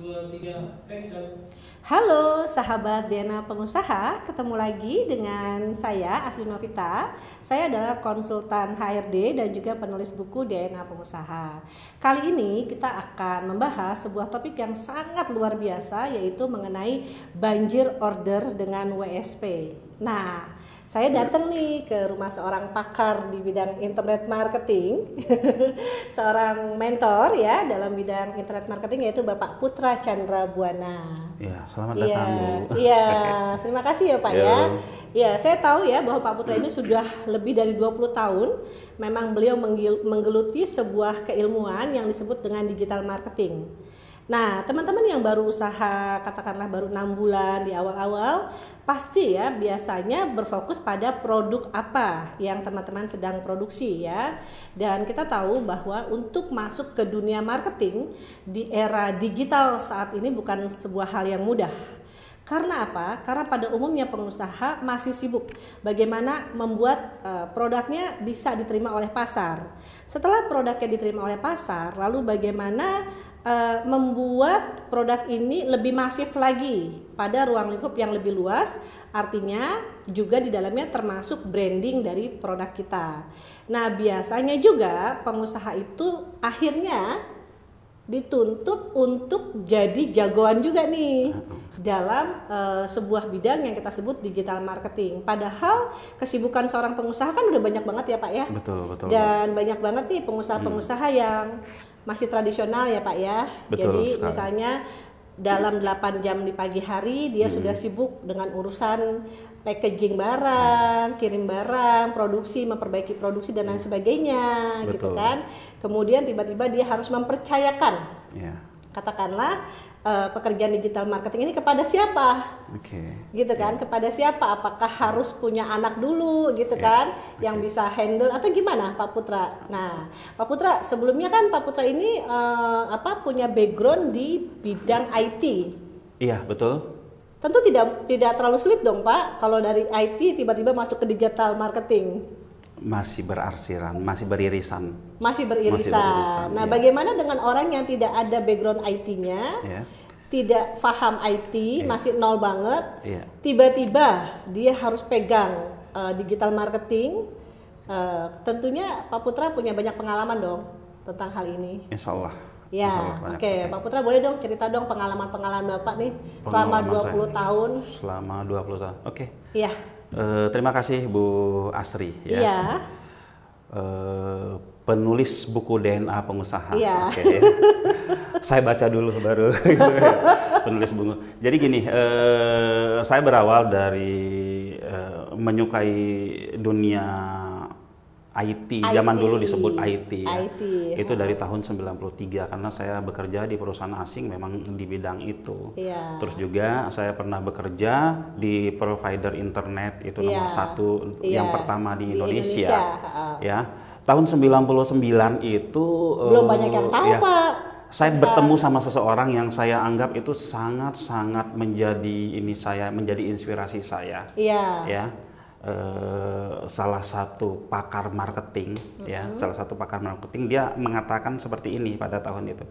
2, 3, action. Halo sahabat DNA Pengusaha, ketemu lagi dengan saya Asri Novita. Saya adalah konsultan HRD dan juga penulis buku DNA Pengusaha. Kali ini kita akan membahas sebuah topik yang sangat luar biasa, yaitu mengenai banjir order dengan WSP. Nah, saya datang nih ke rumah seorang pakar di bidang internet marketing, seorang mentor ya dalam bidang internet marketing, yaitu Bapak Putra Chandra Buana. Ya, selamat datang Bu. Iya, terima kasih ya Pak ya. Ya, saya tahu ya bahwa Pak Putra ini sudah lebih dari 20 tahun. Memang beliau menggeluti sebuah keilmuan yang disebut dengan digital marketing. Nah, teman-teman yang baru usaha, katakanlah baru 6 bulan di awal-awal, pasti ya biasanya berfokus pada produk apa yang teman-teman sedang produksi ya. Dan kita tahu bahwa untuk masuk ke dunia marketing di era digital saat ini bukan sebuah hal yang mudah. Karena apa? Karena pada umumnya pengusaha masih sibuk bagaimana membuat produknya bisa diterima oleh pasar. Setelah produknya diterima oleh pasar, lalu bagaimana membuat produk ini lebih masif lagi pada ruang lingkup yang lebih luas, artinya juga di dalamnya termasuk branding dari produk kita. Nah, biasanya juga pengusaha itu akhirnya dituntut untuk jadi jagoan juga nih dalam sebuah bidang yang kita sebut digital marketing. Padahal kesibukan seorang pengusaha kan udah banyak banget ya Pak ya. Betul. Dan banyak banget nih pengusaha-pengusaha yang masih tradisional ya Pak ya. Betul Jadi sekali. misalnya dalam 8 jam di pagi hari dia sudah sibuk dengan urusan packaging barang, kirim barang, produksi, memperbaiki produksi dan lain sebagainya. Betul. Gitu kan. Kemudian tiba-tiba dia harus mempercayakan, katakanlah pekerjaan digital marketing ini kepada siapa? Gitu kan, kepada siapa? Apakah harus punya anak dulu gitu kan, yang bisa handle atau gimana Pak Putra? Nah, Pak Putra sebelumnya kan Pak Putra ini punya background di bidang IT. Iya, betul. Tentu tidak terlalu sulit dong Pak, kalau dari IT tiba-tiba masuk ke digital marketing. Masih berarsiran, masih beririsan. Masih beririsan. Nah, bagaimana dengan orang yang tidak ada background IT-nya, tidak paham IT, masih nol banget, tiba-tiba dia harus pegang digital marketing? Tentunya Pak Putra punya banyak pengalaman dong tentang hal ini. Insya Allah. Ya, oke. Pak Putra boleh dong cerita dong pengalaman-pengalaman Bapak nih selama 20 tahun. Selama 20 tahun, oke. Iya. Terima kasih Bu Asri ya. Iya. Penulis buku DNA Pengusaha. Iya. Oke. Saya baca dulu baru penulis buku. Jadi gini, saya berawal dari menyukai dunia IT, zaman dulu disebut IT ya. Itu dari tahun 93 karena saya bekerja di perusahaan asing memang di bidang itu. Terus juga saya pernah bekerja di provider internet itu nomor satu yang pertama di Indonesia. Ya. Tahun 99 itu belum banyak yang tahu Pak. Saya bertemu sama seseorang yang saya anggap itu sangat-sangat menjadi inspirasi saya. Ya. Salah satu pakar marketing salah satu pakar marketing dia mengatakan seperti ini pada tahun itu.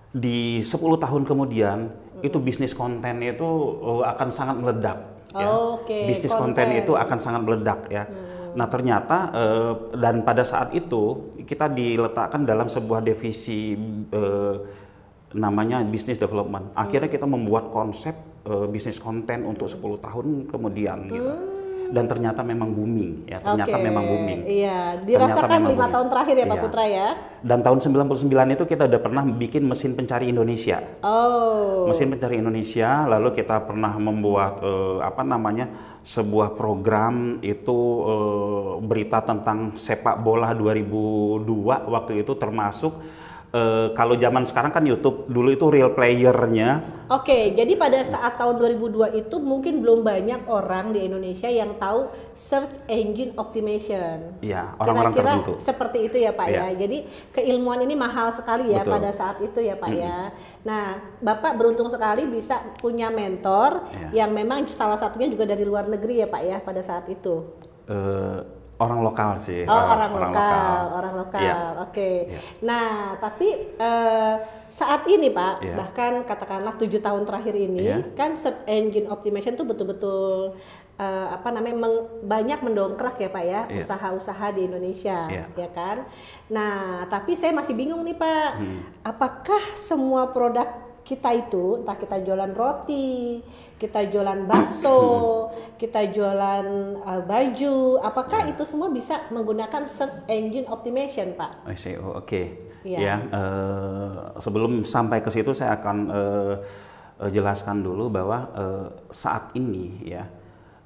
Di 10 tahun kemudian itu bisnis konten itu akan sangat meledak bisnis konten itu akan sangat meledak ya. Nah, ternyata dan pada saat itu kita diletakkan dalam sebuah divisi namanya business development. Akhirnya kita membuat konsep bisnis konten untuk 10 tahun kemudian gitu. Dan ternyata memang booming ya, memang booming. Iya, dirasakan 5 tahun terakhir ya Pak Putra ya. Dan tahun 99 itu kita udah pernah bikin mesin pencari Indonesia. Mesin pencari Indonesia, lalu kita pernah membuat sebuah program itu berita tentang sepak bola 2002 waktu itu termasuk kalau zaman sekarang kan YouTube, dulu itu real player-nya. Jadi pada saat tahun 2002 itu mungkin belum banyak orang di Indonesia yang tahu search engine optimization. Iya, orang-orang tertentu. Seperti itu ya Pak ya. Jadi keilmuan ini mahal sekali ya pada saat itu ya Pak ya. Nah, Bapak beruntung sekali bisa punya mentor yang memang salah satunya juga dari luar negeri ya Pak ya pada saat itu. Orang lokal sih. Orang lokal. Yeah. Oke. Yeah. Nah, tapi saat ini Pak, bahkan katakanlah 7 tahun terakhir ini, kan search engine optimization tuh betul-betul banyak mendongkrak ya Pak ya, usaha-usaha di Indonesia, ya kan. Nah, tapi saya masih bingung nih Pak, apakah semua produk kita itu, entah kita jualan roti, kita jualan bakso, kita jualan baju, apakah itu semua bisa menggunakan search engine optimization, Pak? SEO, oke. Ya, sebelum sampai ke situ saya akan jelaskan dulu bahwa saat ini ya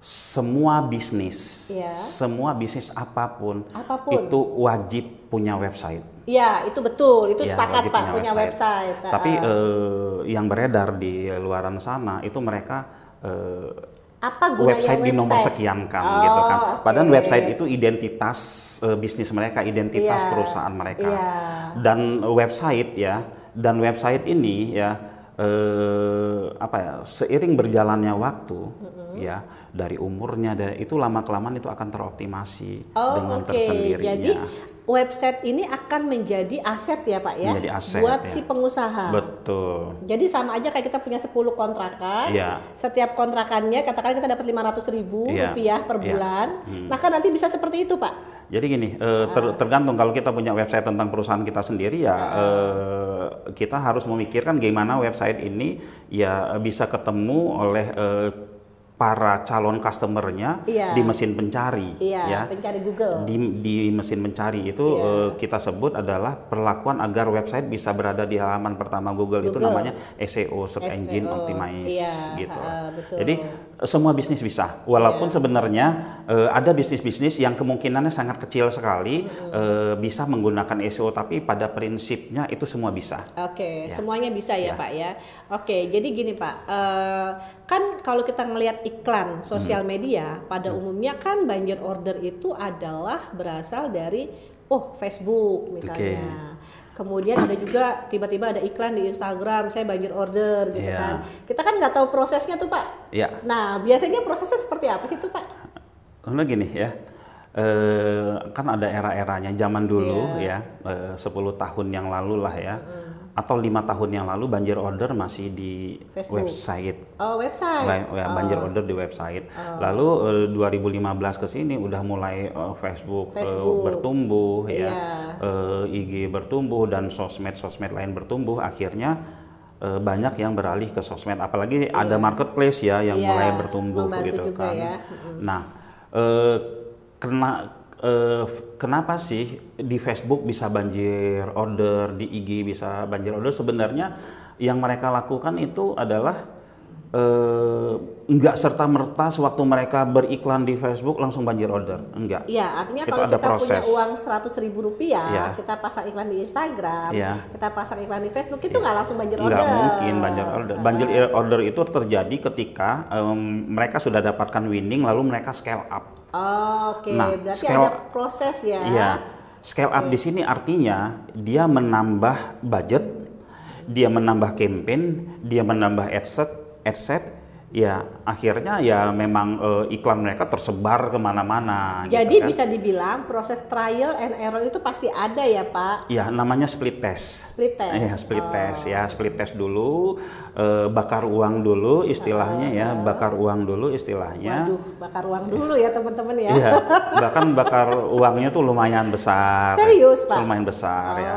semua bisnis apapun itu wajib punya website. Ya, itu betul, itu sepakat Pak, punya website. Tapi yang beredar di luaran sana itu mereka website di nomor sekian kan, gitu kan. Padahal website itu identitas bisnis mereka, identitas perusahaan mereka. Dan website ini seiring berjalannya waktu ya, dari umurnya itu lama-kelamaan itu akan teroptimasi dengan tersendirinya. Jadi website ini akan menjadi aset ya Pak ya, menjadi aset, buat si pengusaha. Betul. Jadi sama aja kayak kita punya 10 kontrakan, setiap kontrakannya katakan kita dapat 500.000 rupiah per bulan, maka nanti bisa seperti itu Pak. Jadi gini, tergantung kalau kita punya website tentang perusahaan kita sendiri ya, kita harus memikirkan gimana website ini ya bisa ketemu oleh para calon customernya di mesin pencari, pencari Google. Di mesin pencari itu kita sebut adalah perlakuan agar website bisa berada di halaman pertama Google. Itu namanya SEO, Search Engine Optimize, gitu. Betul. Jadi semua bisnis bisa, walaupun sebenarnya ada bisnis-bisnis yang kemungkinannya sangat kecil sekali bisa menggunakan SEO, tapi pada prinsipnya itu semua bisa. Semuanya bisa ya Pak ya. Jadi gini Pak, kan kalau kita ngelihat iklan sosial media pada umumnya kan banjir order itu adalah berasal dari Facebook misalnya. Kemudian ada juga tiba-tiba ada iklan di Instagram, saya banjir order gitu kan. Kita kan nggak tahu prosesnya tuh Pak. Nah, biasanya prosesnya seperti apa sih tuh Pak? Karena gini ya, kan ada era-eranya zaman dulu 10 tahun yang lalu lah ya. Atau 5 tahun yang lalu banjir order masih di Facebook. Website. Banjir order di website. Lalu 2015 ke sini udah mulai Facebook. Bertumbuh IG bertumbuh dan sosmed lain bertumbuh. Akhirnya banyak yang beralih ke sosmed, apalagi ada marketplace ya yang mulai bertumbuh gitu kan. Nah, kenapa sih di Facebook bisa banjir order, di IG bisa banjir order? Sebenarnya yang mereka lakukan itu adalah enggak serta-merta sewaktu mereka beriklan di Facebook langsung banjir order, enggak. Iya, artinya kalau kita punya uang 100.000 rupiah, kita pasang iklan di Instagram, kita pasang iklan di Facebook, itu nggak langsung banjir order. Nggak mungkin banjir order. Banjir order itu terjadi ketika mereka sudah dapatkan winning, lalu mereka scale up. Nah, berarti ada proses ya. Iya, scale up di sini artinya dia menambah budget, dia menambah campaign, dia menambah adset, ya akhirnya ya memang iklan mereka tersebar kemana-mana. Jadi gitu kan. bisa dibilang proses trial and error itu pasti ada ya Pak? Ya, namanya split test. Split test dulu, bakar uang dulu istilahnya bakar uang dulu istilahnya. Waduh, bakar uang dulu ya teman-teman ya. Iya, bahkan bakar uangnya tuh lumayan besar. Serius Pak? Lumayan besar ya.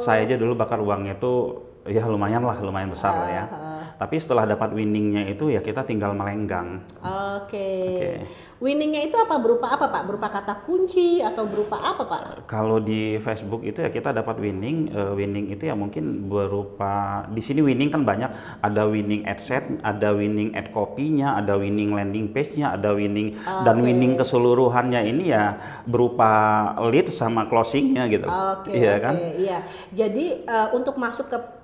Saya aja dulu bakar uangnya tuh ya lumayan besar lah ya. Tapi setelah dapat winningnya itu ya kita tinggal melenggang. Winningnya itu berupa apa Pak? Berupa kata kunci atau berupa apa Pak? Kalau di Facebook itu ya kita dapat winning. Winning itu ya mungkin berupa, di sini winning kan banyak. Ada winning adset, ada winning ad copy-nya, ada winning landing page-nya, ada winning dan winning keseluruhannya ini ya berupa lead sama closing-nya gitu. Iya. Jadi untuk masuk ke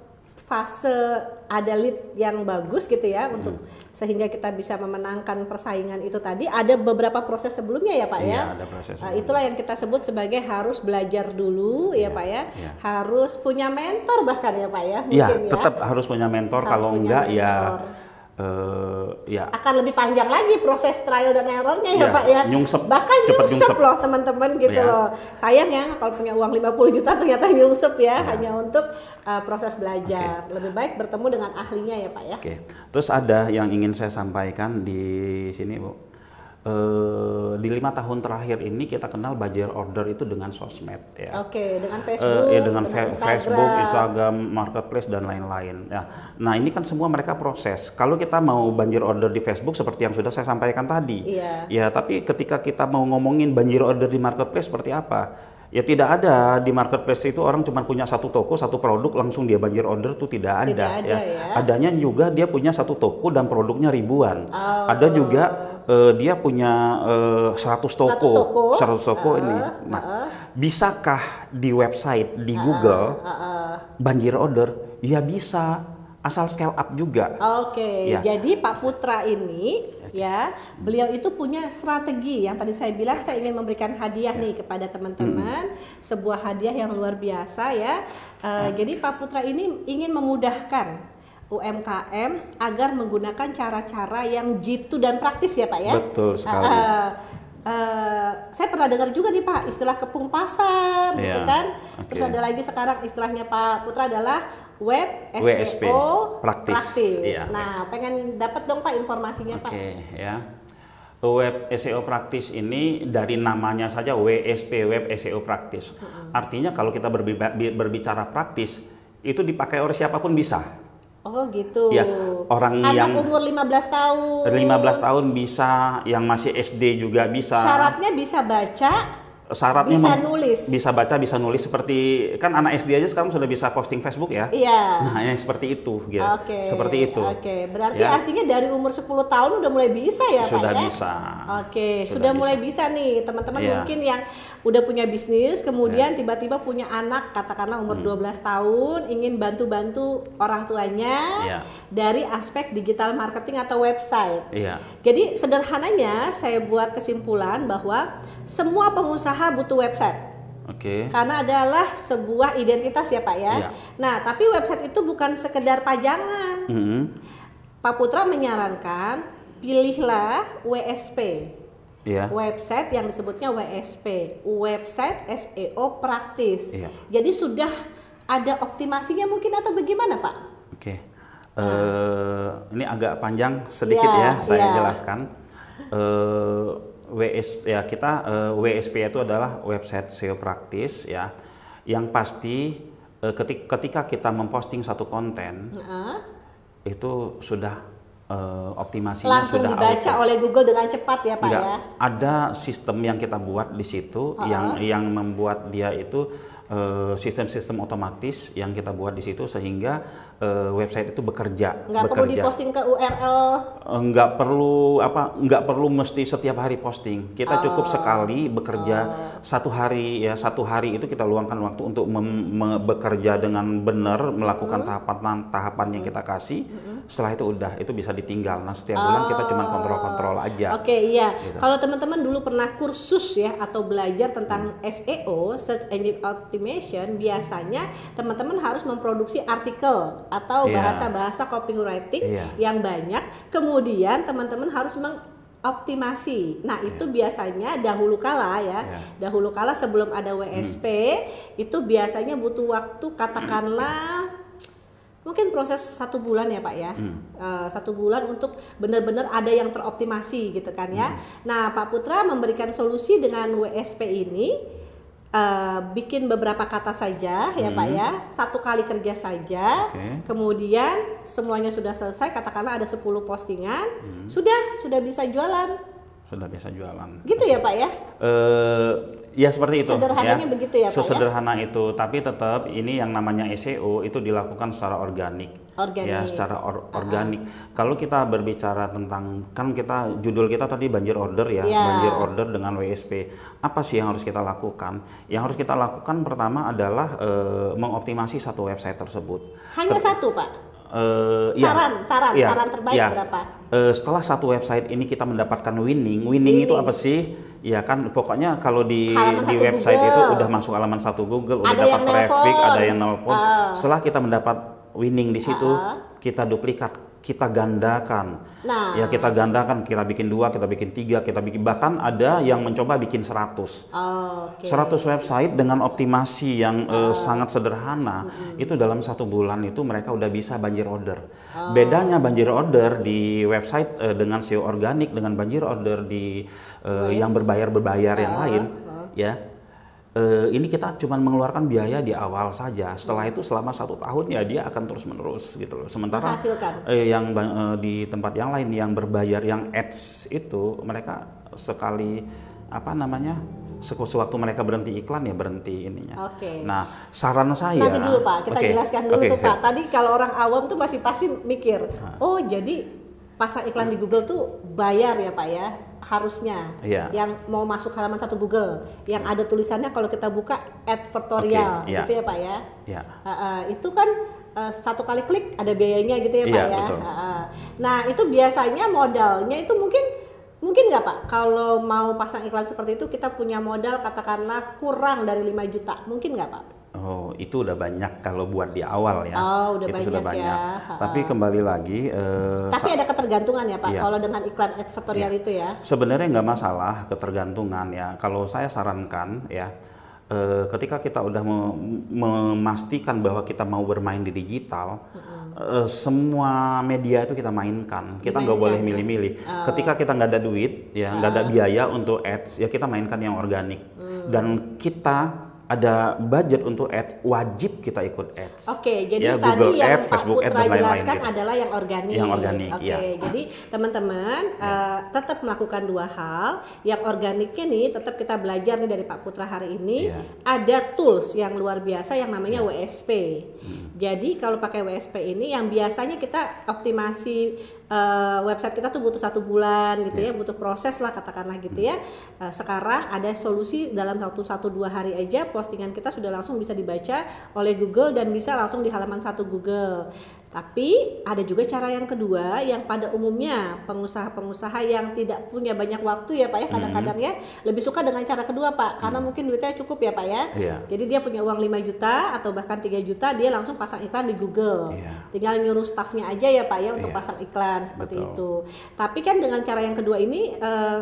fase ada lead yang bagus gitu ya, untuk sehingga kita bisa memenangkan persaingan itu tadi, ada beberapa proses sebelumnya ya Pak ya. Ada proses itulah yang kita sebut sebagai harus belajar dulu ya Pak ya. Harus punya mentor bahkan ya Pak ya. Iya, tetap harus punya mentor. Kalau enggak ya ya akan lebih panjang lagi proses trial dan errornya ya Pak ya. Bahkan nyungsep loh teman-teman gitu loh. Sayang ya kalau punya uang 50 juta ternyata nyungsep ya hanya untuk proses belajar. Lebih baik bertemu dengan ahlinya ya Pak ya. Terus ada yang ingin saya sampaikan di sini Bu. Di 5 tahun terakhir ini kita kenal banjir order itu dengan sosmed ya. Dengan Facebook, dengan Facebook, Instagram, Marketplace dan lain-lain. Ya. Nah ini kan semua mereka proses. Kalau kita mau banjir order di Facebook seperti yang sudah saya sampaikan tadi, ya tapi ketika kita mau ngomongin banjir order di Marketplace seperti apa? Ya tidak ada di Marketplace itu orang cuma punya satu toko, satu produk langsung dia banjir order tuh tidak ada. Ya. Adanya juga dia punya satu toko dan produknya ribuan. Ada juga dia punya 100 toko ini. Nah, bisakah di website di Google banjir order? Ya bisa, asal scale up juga. Jadi Pak Putra ini ya, beliau itu punya strategi yang tadi saya bilang saya ingin memberikan hadiah nih kepada teman-teman, sebuah hadiah yang luar biasa ya. Jadi Pak Putra ini ingin memudahkan UMKM agar menggunakan cara-cara yang jitu dan praktis ya Pak ya. Betul sekali. Saya pernah dengar juga nih Pak istilah kepung pasar gitu kan. Terus ada lagi sekarang istilahnya Pak Putra adalah web SEO praktis. Nah, pengen dapat dong Pak informasinya Pak. Ya. Web SEO praktis ini dari namanya saja WSP, web SEO praktis. Artinya kalau kita berbicara praktis itu dipakai oleh siapapun bisa. Oh gitu. Ya, orang anak yang umur 15 tahun. 15 tahun bisa, yang masih SD juga bisa. Syaratnya bisa baca, syaratnya bisa nulis. Bisa baca, bisa nulis, seperti kan anak SD aja sekarang sudah bisa posting Facebook ya. Nah, yang seperti itu gitu. Seperti itu. Berarti artinya dari umur 10 tahun udah mulai bisa ya sudah Pak ya? Bisa. Sudah mulai bisa nih teman-teman mungkin yang udah punya bisnis kemudian tiba-tiba punya anak katakanlah umur 12 tahun ingin bantu-bantu orang tuanya dari aspek digital marketing atau website. Jadi sederhananya saya buat kesimpulan bahwa semua pengusaha butuh website. Karena adalah sebuah identitas ya Pak ya. Nah, tapi website itu bukan sekedar pajangan. Pak Putra menyarankan pilihlah WSP. Website yang disebutnya WSP, website SEO praktis. Jadi sudah ada optimasinya mungkin atau bagaimana Pak? Ini agak panjang sedikit saya jelaskan. WSP ya WSP itu adalah website SEO praktis ya, yang pasti ketika kita memposting satu konten itu sudah optimasinya langsung sudah dibaca oleh Google dengan cepat ya Pak ya. Ada sistem yang kita buat di situ yang membuat dia itu sistem-sistem otomatis yang kita buat di situ sehingga website itu bekerja. Nggak perlu diposting ke URL. Nggak perlu mesti setiap hari posting. Kita cukup sekali bekerja satu hari ya, satu hari itu kita luangkan waktu untuk bekerja dengan benar, melakukan tahapan yang kita kasih. Setelah itu bisa ditinggal. Nah setiap bulan kita cuma kontrol aja. Gitu. Kalau teman-teman dulu pernah kursus ya atau belajar tentang SEO, search engine optimization, biasanya teman-teman harus memproduksi artikel atau bahasa-bahasa copywriting yang banyak. Kemudian teman-teman harus optimasi. Nah, itu biasanya dahulu kala sebelum ada WSP, itu biasanya butuh waktu katakanlah mungkin proses 1 bulan ya Pak ya, 1 bulan untuk benar-benar ada yang teroptimasi gitu kan ya. Nah, Pak Putra memberikan solusi dengan WSP ini. Bikin beberapa kata saja ya Pak ya, 1 kali kerja saja, kemudian semuanya sudah selesai, katakanlah ada 10 postingan, sudah bisa jualan. Gitu ya Pak ya? Ya seperti itu. Sederhananya begitu ya Pak ya? Sesederhana itu, tapi tetap ini yang namanya SEO itu dilakukan secara organik. Ya, secara organik. Kalau kita berbicara tentang, kan judul kita tadi banjir order ya, banjir order dengan WSP. Apa sih yang harus kita lakukan? Yang harus kita lakukan pertama adalah mengoptimasi satu website tersebut. Hanya satu Pak? Saran terbaik berapa? Setelah satu website ini kita mendapatkan winning itu apa sih? Ya kan pokoknya kalau di website Google. Itu udah masuk halaman 1 Google, udah dapat traffic, ada yang nelpon. Setelah kita mendapat winning di situ, kita duplikat kita gandakan. Nah, ya kita gandakan, kita bikin 2, kita bikin 3, kita bikin, bahkan ada yang mencoba bikin 100. 100 website dengan optimasi yang sangat sederhana. Itu dalam 1 bulan itu mereka udah bisa banjir order. Bedanya banjir order di website dengan SEO organik dengan banjir order di yang berbayar yang lain, ya. Ini kita cuma mengeluarkan biaya di awal saja. Setelah itu selama 1 tahun ya dia akan terus menerus gitu loh. Sementara yang di tempat yang lain yang berbayar yang ads itu mereka sekali sewaktu mereka berhenti iklan ya berhenti ininya. Nah saran saya. Nanti dulu Pak, kita jelaskan dulu tuh Pak. Tadi kalau orang awam tuh masih pasti mikir, oh jadi pasang iklan di Google tuh bayar ya Pak ya, harusnya. Yang mau masuk halaman 1 Google, yang ada tulisannya kalau kita buka advertorial, gitu ya Pak ya. Itu kan 1 kali klik ada biayanya gitu ya Pak ya. Nah itu biasanya modalnya itu mungkin nggak Pak, kalau mau pasang iklan seperti itu kita punya modal katakanlah kurang dari 5 juta, mungkin nggak Pak? Oh, itu udah banyak kalau buat di awal ya. Udah itu sudah banyak. Ya. Tapi kembali lagi. Tapi ada ketergantungan ya Pak, kalau dengan iklan advertorial itu ya. Sebenarnya nggak masalah ketergantungan ya. Kalau saya sarankan ya, ketika kita udah memastikan bahwa kita mau bermain di digital, semua media itu kita mainkan. Kita nggak boleh milih-milih. Ketika kita nggak ada duit, ya nggak ada biaya untuk ads, ya kita mainkan yang organik. Dan kita ada budget untuk ads, wajib kita ikut ads. Jadi ya, tadi Google yang ads, Pak Facebook Putra ads, jelaskan gitu. adalah yang organik. Yang organik, Jadi teman-teman tetap melakukan 2 hal. Yang organiknya nih tetap kita belajar nih dari Pak Putra hari ini. Ada tools yang luar biasa yang namanya WSP. Jadi kalau pakai WSP ini yang biasanya kita optimasi website kita tuh butuh 1 bulan gitu ya, butuh proses lah katakanlah gitu ya. Sekarang ada solusi dalam 1-2 hari aja postingan kita sudah langsung bisa dibaca oleh Google dan bisa langsung di halaman 1 Google. Tapi ada juga cara yang kedua yang pada umumnya pengusaha-pengusaha yang tidak punya banyak waktu ya Pak ya, kadang-kadang ya lebih suka dengan cara kedua Pak, karena mungkin duitnya cukup ya Pak ya. Jadi dia punya uang 5 juta atau bahkan 3 juta, dia langsung pasang iklan di Google. Tinggal nyuruh staffnya aja ya Pak ya untuk pasang iklan seperti itu. Tapi kan dengan cara yang kedua ini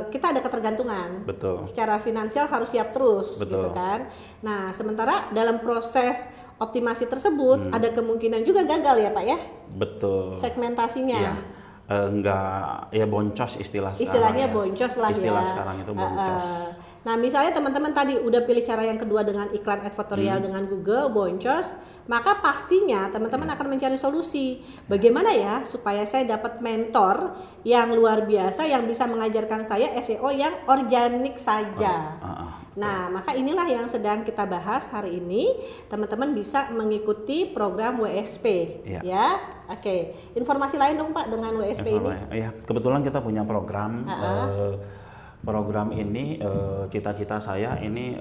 kita ada ketergantungan. Secara finansial harus siap terus gitu kan. Nah, sementara dalam proses optimasi tersebut ada kemungkinan juga gagal ya Pak ya. Segmentasinya. Enggak ya boncos istilahnya boncos lah istilah ya. Sekarang itu boncos. Nah misalnya teman-teman tadi udah pilih cara yang kedua dengan iklan advertorial dengan Google boncos, maka pastinya teman-teman akan mencari solusi bagaimana ya supaya saya dapat mentor yang luar biasa yang bisa mengajarkan saya SEO yang organik saja. Nah maka inilah yang sedang kita bahas hari ini. Teman-teman bisa mengikuti program WSP ya. Informasi lain dong Pak dengan WSP ini? Ya, kebetulan kita punya program. Program ini cita-cita saya ini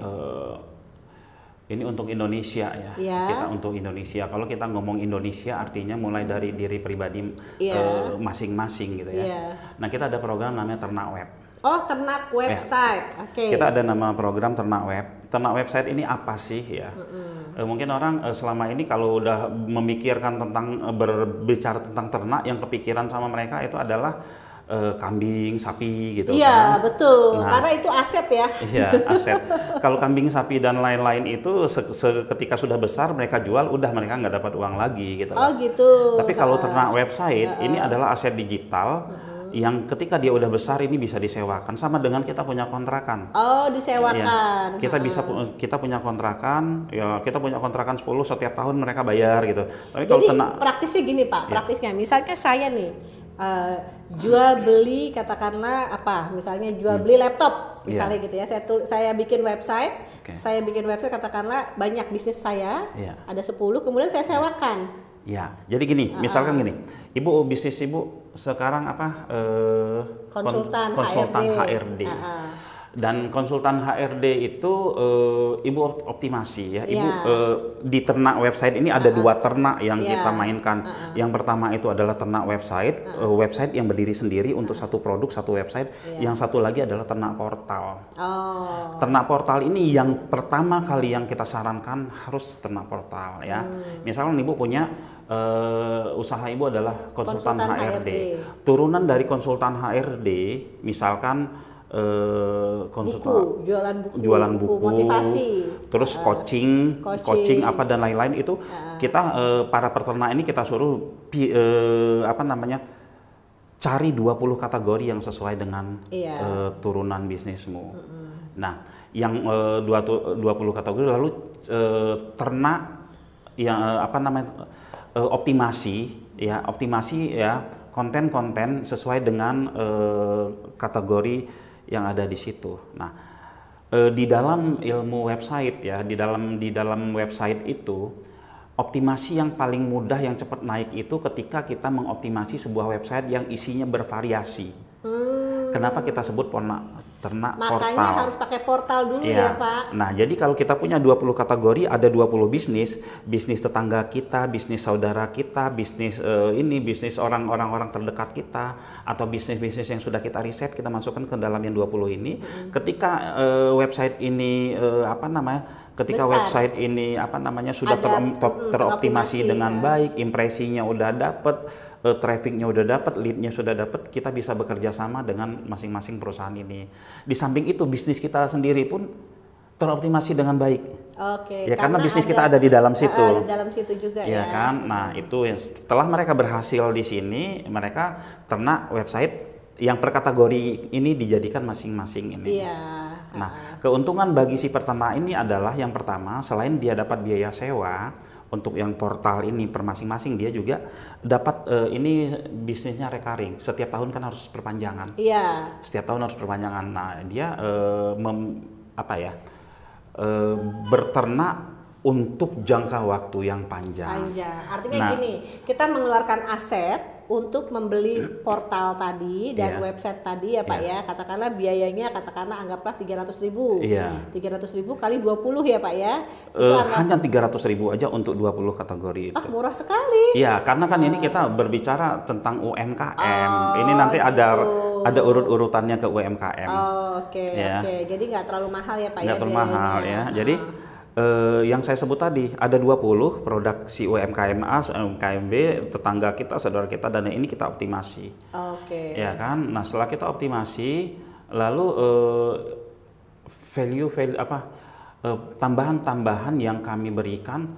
untuk Indonesia ya. Kita untuk Indonesia. Kalau kita ngomong Indonesia artinya mulai dari diri pribadi masing-masing gitu ya. Nah kita ada program namanya Ternak Web. Ternak website. Kita ada nama program Ternak Web. Ternak website ini apa sih ya? Mungkin orang selama ini kalau udah memikirkan tentang berbicara tentang ternak, yang kepikiran sama mereka itu adalah kambing, sapi gitu kan. Iya, betul. Karena itu aset ya. Iya, aset. Kalau kambing, sapi dan lain-lain itu ketika sudah besar mereka jual, udah mereka nggak dapat uang lagi gitu. Gitu. Tapi kalau ternak website ini adalah aset digital yang ketika dia udah besar ini bisa disewakan, sama dengan kita punya kontrakan. Disewakan. Ya, kita punya kontrakan, ya kita punya kontrakan 10 setiap tahun mereka bayar gitu. Tapi kalau praktisnya gini Pak, praktisnya misalnya saya nih jual beli katakanlah misalnya jual beli laptop misalnya gitu ya, saya bikin website, katakanlah banyak bisnis saya ada 10, kemudian saya sewakan. Ya, jadi gini, misalkan gini, ibu bisnis ibu sekarang konsultan HRD. Dan konsultan HRD itu ibu optimasi ya. Ibu di ternak website ini ada dua ternak yang kita mainkan. Yang pertama itu adalah ternak website, website yang berdiri sendiri untuk satu produk, satu website. Yang satu lagi adalah ternak portal. Ternak portal ini yang pertama kali yang kita sarankan harus ternak portal ya. Misalnya ibu punya usaha ibu adalah konsultan HRD. Turunan dari konsultan HRD, misalkan jualan buku, motivasi, terus coaching apa dan lain-lain itu kita para peternak ini kita suruh cari 20 kategori yang sesuai dengan turunan bisnismu. Nah, yang 20 kategori lalu ternak yang optimasi ya konten-konten sesuai dengan kategori yang ada di situ. Nah, di dalam ilmu website ya, di dalam website itu optimasi yang paling mudah yang cepat naik itu ketika kita mengoptimasi sebuah website yang isinya bervariasi. Kenapa kita sebut ternak portal? Makanya harus pakai portal dulu ya Pak. Nah, jadi kalau kita punya 20 kategori, ada 20 bisnis tetangga kita, bisnis saudara kita, bisnis bisnis orang-orang terdekat kita, atau bisnis-bisnis yang sudah kita riset, kita masukkan ke dalam yang 20 ini. Ketika website ini website ini sudah teroptimasi dengan baik, impresinya udah dapet, trafficnya udah dapat, leadnya sudah dapat, kita bisa bekerja sama dengan masing-masing perusahaan ini. Di samping itu bisnis kita sendiri pun teroptimasi dengan baik. Oke. Ya karena bisnis kita ada di dalam situ. Di dalam situ juga ya. Kan. Nah itu setelah mereka berhasil di sini, mereka ternak website yang per kategori ini dijadikan masing-masing ini. Iya. Nah keuntungan bagi si peternak ini adalah yang pertama, selain dia dapat biaya sewa. Untuk yang portal ini per masing-masing dia juga dapat ini bisnisnya recurring. Setiap tahun kan harus perpanjangan. Iya. Setiap tahun harus perpanjangan. Nah, dia berternak untuk jangka waktu yang panjang. Artinya gini, kita mengeluarkan aset untuk membeli portal tadi dan website tadi ya Pak ya. Katakanlah biayanya anggaplah 300.000. 300.000 kali 20 ya Pak ya. Itu hanya 300.000 aja untuk 20 kategori itu. Murah sekali. Iya, karena kan ini kita berbicara tentang UMKM. Ini nanti ada urut-urutannya ke UMKM. Oke. Jadi nggak terlalu mahal ya Pak nggak terlalu mahal ya. Jadi yang saya sebut tadi ada 20 produk si UMKM A, UMKM B, tetangga kita, saudara kita, dan ini kita optimasi. Ya kan. Nah setelah kita optimasi, lalu tambahan-tambahan yang kami berikan,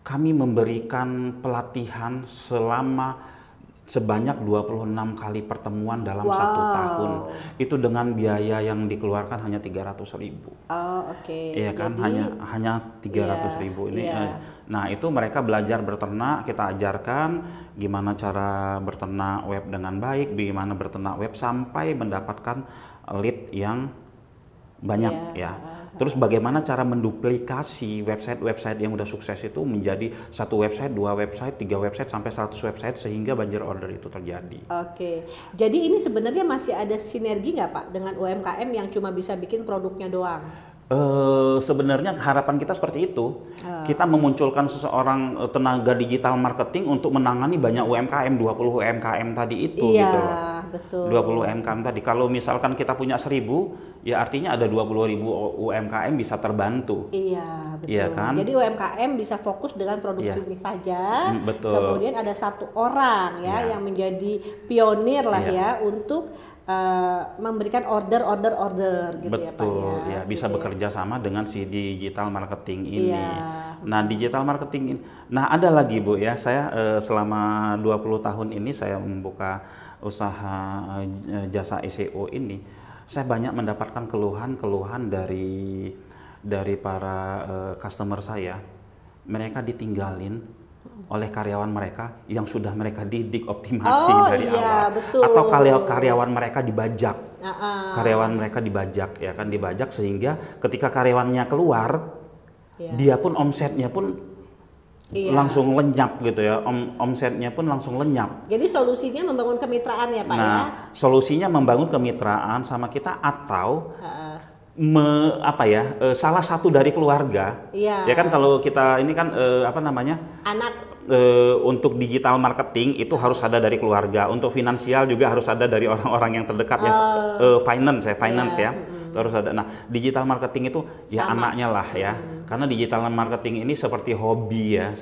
kami memberikan pelatihan sebanyak 26 kali pertemuan dalam 1 tahun. Itu dengan biaya yang dikeluarkan hanya 300.000. Iya kan. Jadi, hanya 300.000 ini. Nah itu mereka belajar berternak, kita ajarkan gimana cara berternak web dengan baik, bagaimana berternak web sampai mendapatkan lead yang banyak Terus bagaimana cara menduplikasi website-website yang udah sukses itu menjadi 1 website, 2 website, 3 website sampai 100 website sehingga banjir order itu terjadi. Jadi ini sebenarnya masih ada sinergi nggak Pak dengan UMKM yang cuma bisa bikin produknya doang? Sebenarnya harapan kita seperti itu. Kita memunculkan seseorang tenaga digital marketing untuk menangani banyak UMKM, 20 UMKM tadi itu gitu loh. Betul. 20 UMKM tadi. Kalau misalkan kita punya 1.000, ya artinya ada 20.000 UMKM bisa terbantu. Iya, betul. Iya kan? Jadi UMKM bisa fokus dengan produksi ini saja. Betul. Kemudian ada 1 orang yang menjadi pionir lah ya untuk memberikan order gitu. Betul, ya Pak ya. Bisa gitu bekerja sama dengan si digital marketing ini. Nah, digital marketing ini. Nah, ada lagi Bu ya, saya selama 20 tahun ini saya membuka usaha jasa SEO ini. Saya banyak mendapatkan keluhan-keluhan dari para customer saya. Mereka ditinggalin oleh karyawan mereka yang sudah mereka didik optimasi dari awal, betul. Atau karyawan mereka dibajak, karyawan mereka dibajak sehingga ketika karyawannya keluar, dia pun omsetnya pun langsung lenyap gitu ya, omsetnya pun langsung lenyap. Jadi solusinya membangun kemitraan ya Pak ya? Solusinya membangun kemitraan sama kita atau salah satu dari keluarga. Iya. Ya kan kalau kita ini kan anak. Untuk digital marketing itu harus ada dari keluarga. Untuk finansial juga harus ada dari orang-orang yang terdekat finance ya. Terus ada. Nah, digital marketing itu ya anaknya lah ya. Karena digital marketing ini seperti hobi ya,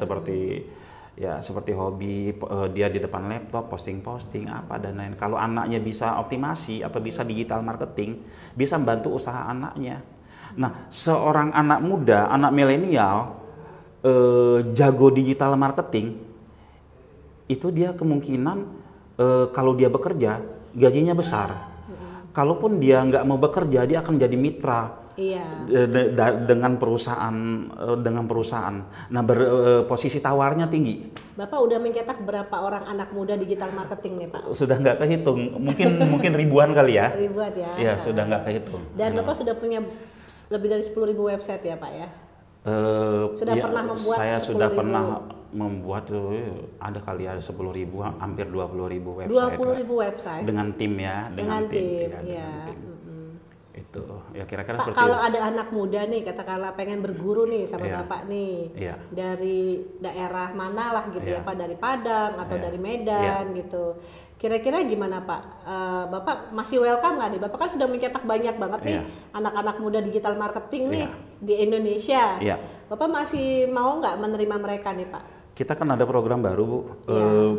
seperti hobi, dia di depan laptop posting apa dan lain. Kalau anaknya bisa optimasi atau bisa digital marketing, bisa membantu usaha anaknya. Nah, seorang anak muda, anak milenial jago digital marketing, itu dia kemungkinan kalau dia bekerja gajinya besar. Kalaupun dia nggak mau bekerja, dia akan jadi mitra. Iya. Dengan perusahaan. Nah, posisi tawarnya tinggi. Bapak udah mencetak berapa orang anak muda digital marketing nih, Pak? Sudah nggak kehitung, mungkin ribuan kali ya. Ribuan ya. Iya, sudah nggak kehitung. Dan Bapak sudah punya lebih dari 10.000 website ya, Pak ya? Pernah membuat saya sudah pernah membuat ada kali ada 10.000, hampir 20.000 website. 20.000 website dengan tim ya, dengan tim. Itu ya kira-kira Pak, seperti kalau ada anak muda nih katakanlah pengen berguru nih sama Bapak nih, dari daerah mana lah gitu ya Pak, dari Padang atau dari Medan gitu. Kira-kira gimana Pak? Bapak masih welcome nggak nih? Bapak kan sudah mencetak banyak banget nih anak-anak muda digital marketing nih di Indonesia. Bapak masih mau nggak menerima mereka nih Pak? Kita kan ada program baru Bu,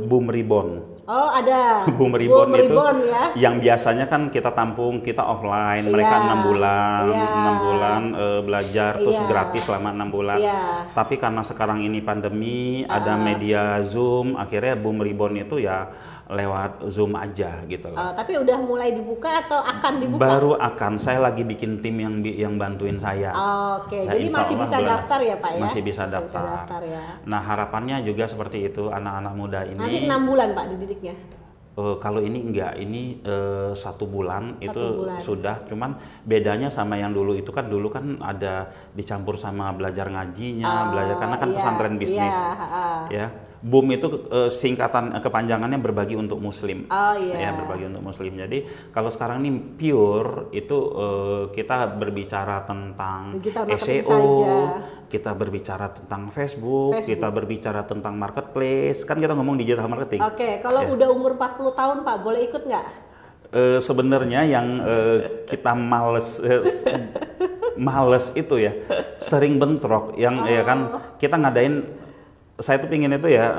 Boom Reborn. Oh ada. Boom Reborn itu ya? Yang biasanya kan kita tampung, kita offline, mereka 6 bulan belajar terus gratis selama 6 bulan. Tapi karena sekarang ini pandemi, ada media Zoom, akhirnya Boom Reborn itu ya lewat Zoom aja gitu loh. Tapi udah mulai dibuka atau akan dibuka? Baru akan, saya lagi bikin tim yang bantuin saya. Oke, jadi masih bisa daftar ya Pak ya? Masih bisa daftar ya. Nah harapannya juga seperti itu, anak-anak muda ini. Nanti 6 bulan Pak dididiknya? Kalau ini enggak, ini 1 bulan itu sudah, cuman bedanya sama yang dulu itu kan dulu kan ada dicampur sama belajar ngajinya, belajar karena kan pesantren bisnis. Ya. Boom itu singkatan kepanjangannya berbagi untuk muslim. Ya, berbagi untuk muslim. Jadi kalau sekarang ini pure itu kita berbicara tentang SEO, kita berbicara tentang Facebook, kita berbicara tentang marketplace. Kan kita ngomong digital marketing. Oke, kalau udah umur 40 tahun Pak, boleh ikut nggak? Sebenarnya yang kita males itu ya, sering bentrok yang ya kan kita ngadain. Saya tuh pingin itu ya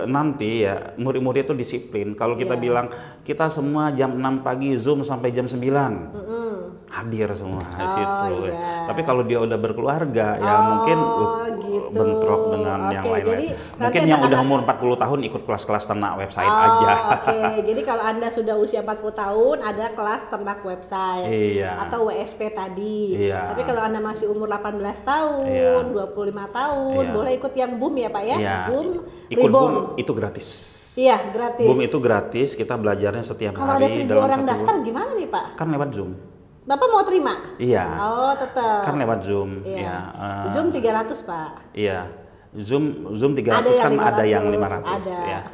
nanti ya murid-murid itu disiplin. Kalau kita bilang kita semua jam 6 pagi Zoom sampai jam 9. Hadir semua di situ. Tapi kalau dia udah berkeluarga ya mungkin gitu. Bentrok dengan yang lain-lain. Mungkin yang udah umur 40 tahun ikut kelas-kelas ternak website aja. Jadi kalau Anda sudah usia 40 tahun ada kelas ternak website atau WSP tadi. Tapi kalau Anda masih umur 18 tahun, 25 tahun, boleh ikut yang Boom ya Pak ya? Boom ikut Boom itu gratis. Iya, gratis. Boom itu gratis, kita belajarnya setiap hari. Kalau ada 1.000 orang daftar gimana nih Pak? Kan lewat Zoom. Bapak mau terima? Iya. Oh, tetap. Kan lewat Zoom. Zoom 300 Pak. Iya. Zoom 300 kan ada yang 500 ya.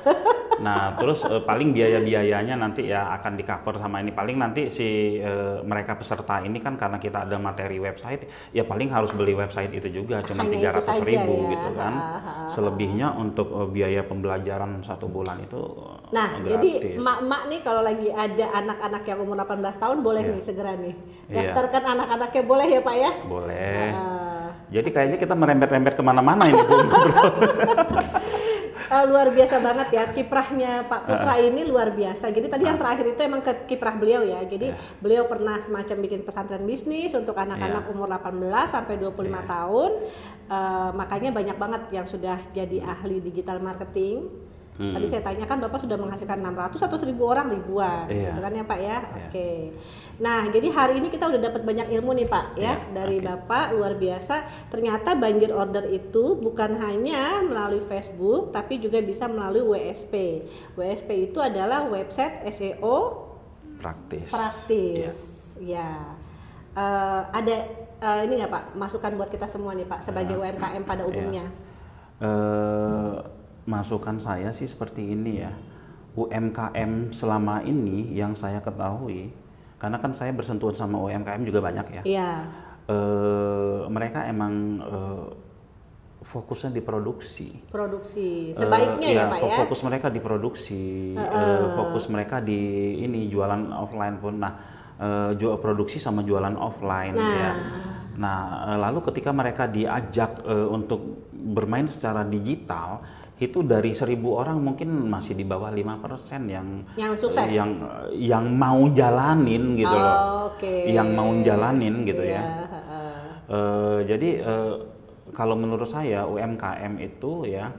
Nah, terus paling biaya-biayanya nanti ya akan di-cover sama ini. Paling nanti si mereka peserta ini kan karena kita ada materi website, ya paling harus beli website itu juga cuma 300.000 gitu kan. Selebihnya untuk biaya pembelajaran 1 bulan itu gratis. Jadi emak-emak nih kalau lagi ada anak-anak yang umur 18 tahun boleh nih segera nih. Daftarkan anak-anaknya boleh ya Pak ya? Boleh. Jadi kayaknya kita merembet-rembet kemana-mana ini Bu. Luar biasa banget ya kiprahnya Pak Putra ini luar biasa. Jadi tadi yang terakhir itu emang kiprah beliau ya. Jadi beliau pernah semacam bikin pesantren bisnis untuk anak-anak umur 18 sampai 25 tahun. Makanya banyak banget yang sudah jadi ahli digital marketing. Tadi saya tanyakan Bapak sudah menghasilkan 600 atau 1.000 orang ribuan, gitu kan ya Pak ya. Oke. Nah, jadi hari ini kita udah dapat banyak ilmu nih Pak ya dari Bapak, luar biasa. Ternyata banjir order itu bukan hanya melalui Facebook, tapi juga bisa melalui WSP. WSP itu adalah website SEO praktis. Ya. Ada ini nggak Pak masukan buat kita semua nih Pak sebagai UMKM pada umumnya? Masukan saya sih seperti ini ya, UMKM selama ini yang saya ketahui, Karena kan saya bersentuhan sama UMKM juga banyak ya. Iya. Mereka emang fokusnya di produksi. Produksi sebaiknya ya Pak ya. Fokus mereka di produksi, fokus mereka di ini jualan offline pun. Nah, jual produksi sama jualan offline ya. Nah, lalu ketika mereka diajak untuk bermain secara digital, itu dari 1.000 orang mungkin masih di bawah 5% yang sukses, yang mau jalanin gitu loh, yang mau jalanin gitu ya. Jadi kalau menurut saya UMKM itu ya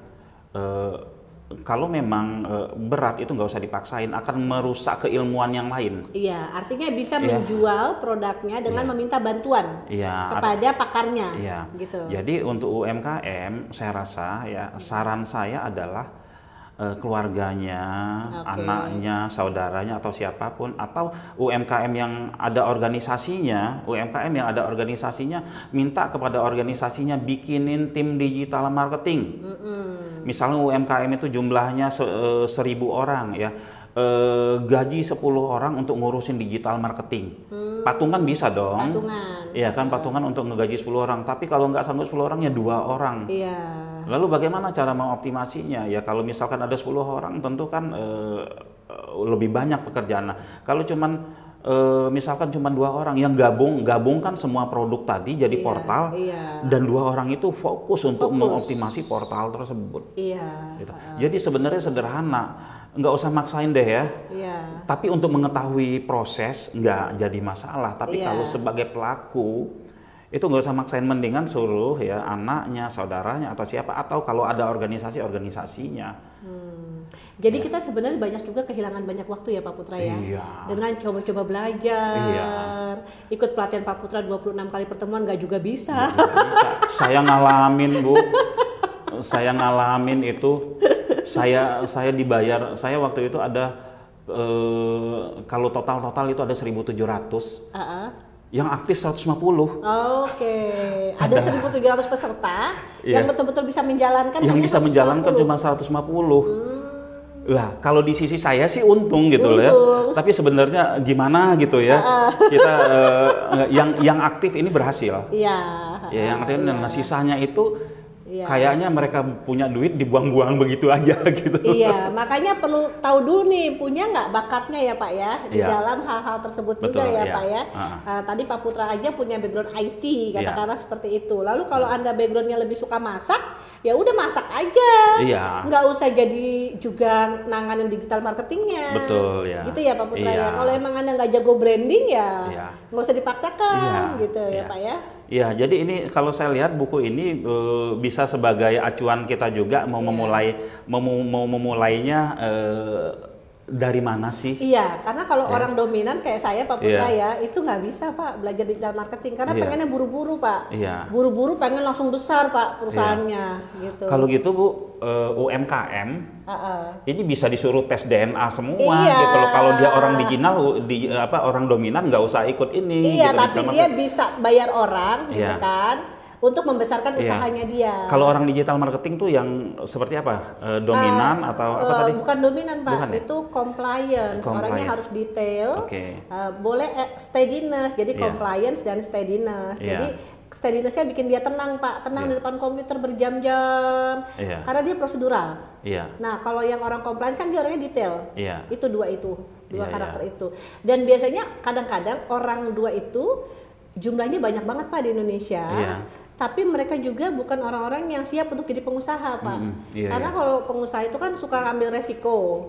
kalau memang berat itu nggak usah dipaksain, akan merusak keilmuan yang lain. Iya, artinya bisa menjual produknya dengan meminta bantuan kepada pakarnya. Iya. Gitu. Jadi untuk UMKM, saya rasa ya saran saya adalah keluarganya, anaknya, saudaranya atau siapapun, atau UMKM yang ada organisasinya, minta kepada organisasinya bikinin tim digital marketing. Misalnya UMKM itu jumlahnya 1.000 orang ya, gaji 10 orang untuk ngurusin digital marketing. Patungan bisa dong. Patungan. Iya kan, patungan untuk ngegaji 10 orang. Tapi kalau nggak sanggup 10 orang ya 2 orang. Iya. Lalu bagaimana cara mengoptimasinya? Ya kalau misalkan ada 10 orang tentu kan lebih banyak pekerjaan. Nah, kalau cuman misalkan cuma 2 orang yang gabungkan semua produk tadi jadi portal, dan 2 orang itu fokus untuk mengoptimasi portal tersebut. Iya. Gitu. Jadi sebenarnya sederhana, nggak usah maksain deh ya. Tapi untuk mengetahui proses nggak jadi masalah. Tapi kalau sebagai pelaku itu nggak usah maksain, mendingan suruh ya anaknya, saudaranya atau siapa, atau kalau ada organisasinya. Jadi kita sebenarnya banyak juga kehilangan banyak waktu ya Pak Putra ya. Dengan coba-coba belajar, ikut pelatihan Pak Putra 26 kali pertemuan nggak juga bisa. Saya ngalamin Bu, saya ngalamin itu, saya dibayar, saya waktu itu ada kalau total itu ada 1.700. Yang aktif 150. Ada 1.700 peserta yang betul-betul bisa menjalankan. Yang bisa 150. Menjalankan cuma 150. Lah, kalau di sisi saya sih untung gitu loh ya. Tapi sebenarnya gimana gitu ya. Kita yang aktif ini berhasil. Iya. Ya, yang aktif, nah sisanya itu kayaknya mereka punya duit dibuang-buang begitu aja gitu. Iya, makanya perlu tahu dulu nih, punya nggak bakatnya ya Pak ya di dalam hal-hal tersebut. Betul, juga ya Pak ya. Tadi Pak Putra aja punya background IT, katakanlah seperti itu. Lalu kalau Anda backgroundnya lebih suka masak, ya udah masak aja. Nggak usah jadi juga nanganin digital marketingnya. Betul ya. Gitu ya Pak Putra ya. Kalau emang Anda nggak jago branding ya nggak usah dipaksakan gitu ya Pak ya. Ya, jadi ini kalau saya lihat buku ini bisa sebagai acuan kita juga mau memulainya dari mana sih? Iya, karena kalau orang dominan kayak saya Pak Putra ya, itu nggak bisa Pak belajar digital marketing karena pengennya buru-buru Pak. Buru-buru pengen langsung besar Pak perusahaannya gitu. Kalau gitu Bu, UMKM ini bisa disuruh tes DNA semua gitu loh. Kalau dia orang digital, orang dominan nggak usah ikut ini. Iya, gitu, tapi dia bisa bayar orang gitu kan. Untuk membesarkan usahanya dia. Kalau orang digital marketing tuh yang seperti apa? Dominan atau apa tadi? Bukan dominan Pak, itu compliance. Orangnya harus detail. Boleh steadiness, jadi compliance dan steadiness. Jadi steadiness-nya bikin dia tenang Pak, tenang di depan komputer berjam-jam. Karena dia prosedural. Nah kalau yang orang compliance kan dia orangnya detail. Itu dua karakter itu. Dan biasanya kadang-kadang orang dua itu jumlahnya banyak banget Pak di Indonesia. Tapi mereka juga bukan orang-orang yang siap untuk jadi pengusaha Pak. Karena kalau pengusaha itu kan suka ngambil resiko.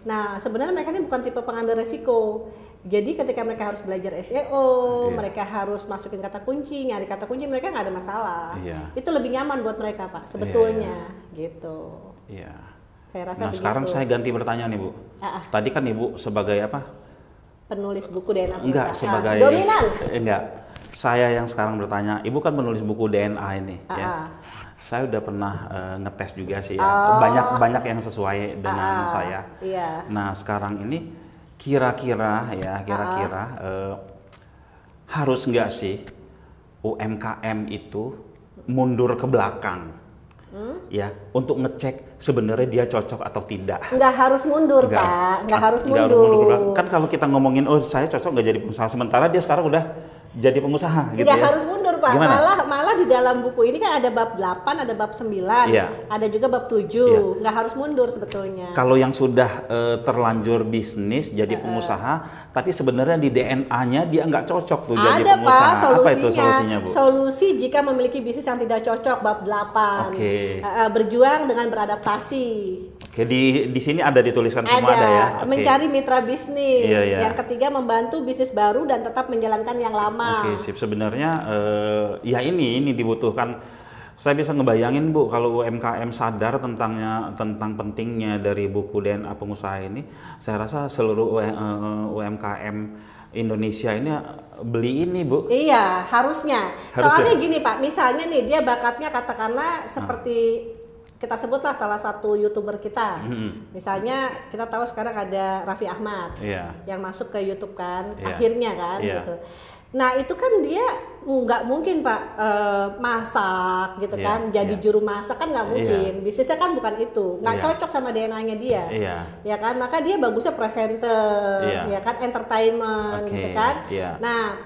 Nah sebenarnya mereka ini bukan tipe pengambil resiko. Jadi ketika mereka harus belajar SEO, mereka harus masukin kata kunci, nyari kata kunci, mereka nggak ada masalah. Itu lebih nyaman buat mereka Pak sebetulnya gitu. Saya rasa begitu. Sekarang saya ganti bertanya nih Bu. Tadi kan Ibu sebagai apa? Penulis buku DNA. Enggak, sebagai dominan. Enggak. Saya yang sekarang bertanya, Ibu kan menulis buku DNA ini ya. Saya udah pernah ngetes juga sih ya. Banyak yang sesuai dengan saya. Nah, sekarang ini kira-kira harus nggak sih UMKM itu mundur ke belakang ya, untuk ngecek sebenarnya dia cocok atau tidak. Nggak harus mundur, Pak. Nggak harus mundur. Kan kalau kita ngomongin, oh saya cocok nggak jadi pengusaha, sementara dia sekarang udah jadi pengusaha gitu nggak ya. harus mundur, Pak. Malah di dalam buku ini kan ada bab 8, ada bab 9, ada juga bab 7. Nggak harus mundur sebetulnya. Kalau yang sudah terlanjur bisnis jadi pengusaha, tapi sebenarnya di DNA-nya dia nggak cocok tuh jadi pengusaha. Ada, Pak, solusinya. Apa itu solusinya, Bu? Solusi jika memiliki bisnis yang tidak cocok, bab 8. Berjuang dengan beradaptasi. Oke, di sini ada dituliskan semua ada ya. Mencari mitra bisnis. Yang ketiga, membantu bisnis baru dan tetap menjalankan yang lama. Oke, sip. Sebenarnya ya ini dibutuhkan. Saya bisa ngebayangin, Bu, kalau UMKM sadar tentang pentingnya dari buku DNA pengusaha ini, saya rasa seluruh UMKM Indonesia ini beli ini, Bu. Iya, harusnya. Soalnya gini, Pak, misalnya nih dia bakatnya katakanlah seperti kita sebutlah salah satu YouTuber kita. Misalnya kita tahu sekarang ada Raffi Ahmad yang masuk ke YouTube kan, akhirnya kan gitu. Nah itu kan dia nggak mungkin, Pak, masak gitu kan, jadi juru masak kan nggak mungkin. Bisnisnya kan bukan itu, nggak cocok sama DNA-nya dia, ya kan. Maka dia bagusnya presenter, ya kan, entertainment gitu kan. Nah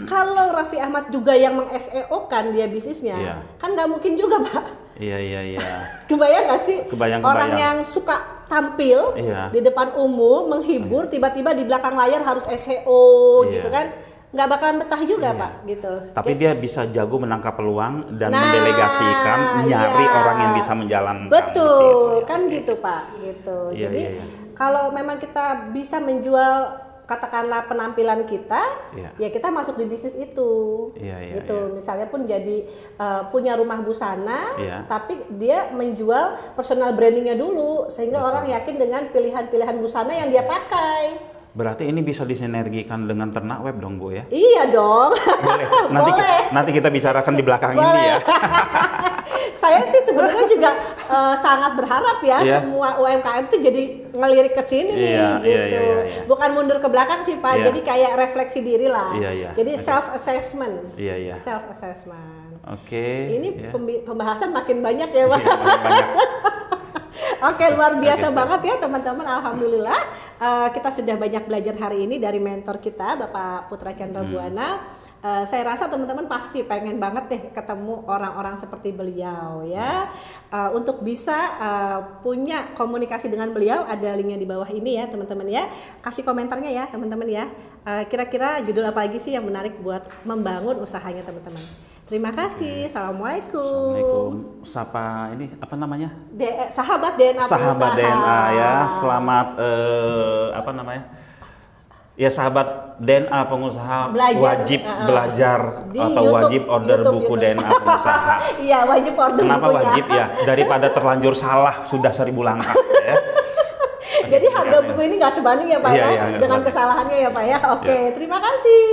kalau Raffi Ahmad juga yang meng-SEO-kan dia bisnisnya, kan nggak mungkin juga, Pak. Iya. Kebayang nggak sih? Orang yang suka tampil di depan umum, menghibur, tiba-tiba di belakang layar harus SEO gitu kan? Nggak bakalan betah juga, Pak, gitu. Tapi dia bisa jago menangkap peluang dan mendelegasikan, nyari orang yang bisa menjalankan. Betul, kan gitu, Pak, gitu. Jadi kalau memang kita bisa menjual katakanlah penampilan kita, ya kita masuk di bisnis itu, gitu. Misalnya pun jadi punya rumah busana, tapi dia menjual personal brandingnya dulu, sehingga orang yakin dengan pilihan-pilihan busana yang dia pakai. Berarti ini bisa disinergikan dengan ternak web dong, Bu, ya? Iya dong. Boleh. Nanti kita bicarakan di belakang ini ya. Saya sih sebenarnya juga sangat berharap semua UMKM itu jadi ngelirik ke sini gitu. Bukan mundur ke belakang sih, Pak. Jadi kayak refleksi diri lah. Jadi self assessment. Self assessment. Ini pembahasan makin banyak ya, Pak. Oke, luar biasa banget ya teman-teman. Alhamdulillah kita sudah banyak belajar hari ini dari mentor kita, Bapak Putra Chandra Buana. Saya rasa teman-teman pasti pengen banget deh ketemu orang-orang seperti beliau ya. Untuk bisa punya komunikasi dengan beliau, ada linknya di bawah ini ya teman-teman ya. Kasih komentarnya ya teman-teman ya. Kira-kira judul apa lagi sih yang menarik buat membangun usahanya teman-teman. Terima kasih. Assalamualaikum. Sapa ini apa namanya? Sahabat DNA Sahabat Pengusaha. DNA ya. Selamat apa namanya? Ya sahabat DNA pengusaha wajib belajar atau YouTube, wajib order buku DNA pengusaha. Iya, wajib order. Kenapa bukunya? Wajib ya? Daripada terlanjur salah sudah 1000 langkah ya. Jadi harga buku ini nggak sebanding ya, Pak ya dengan kesalahannya ya, Pak ya. Oke, terima kasih.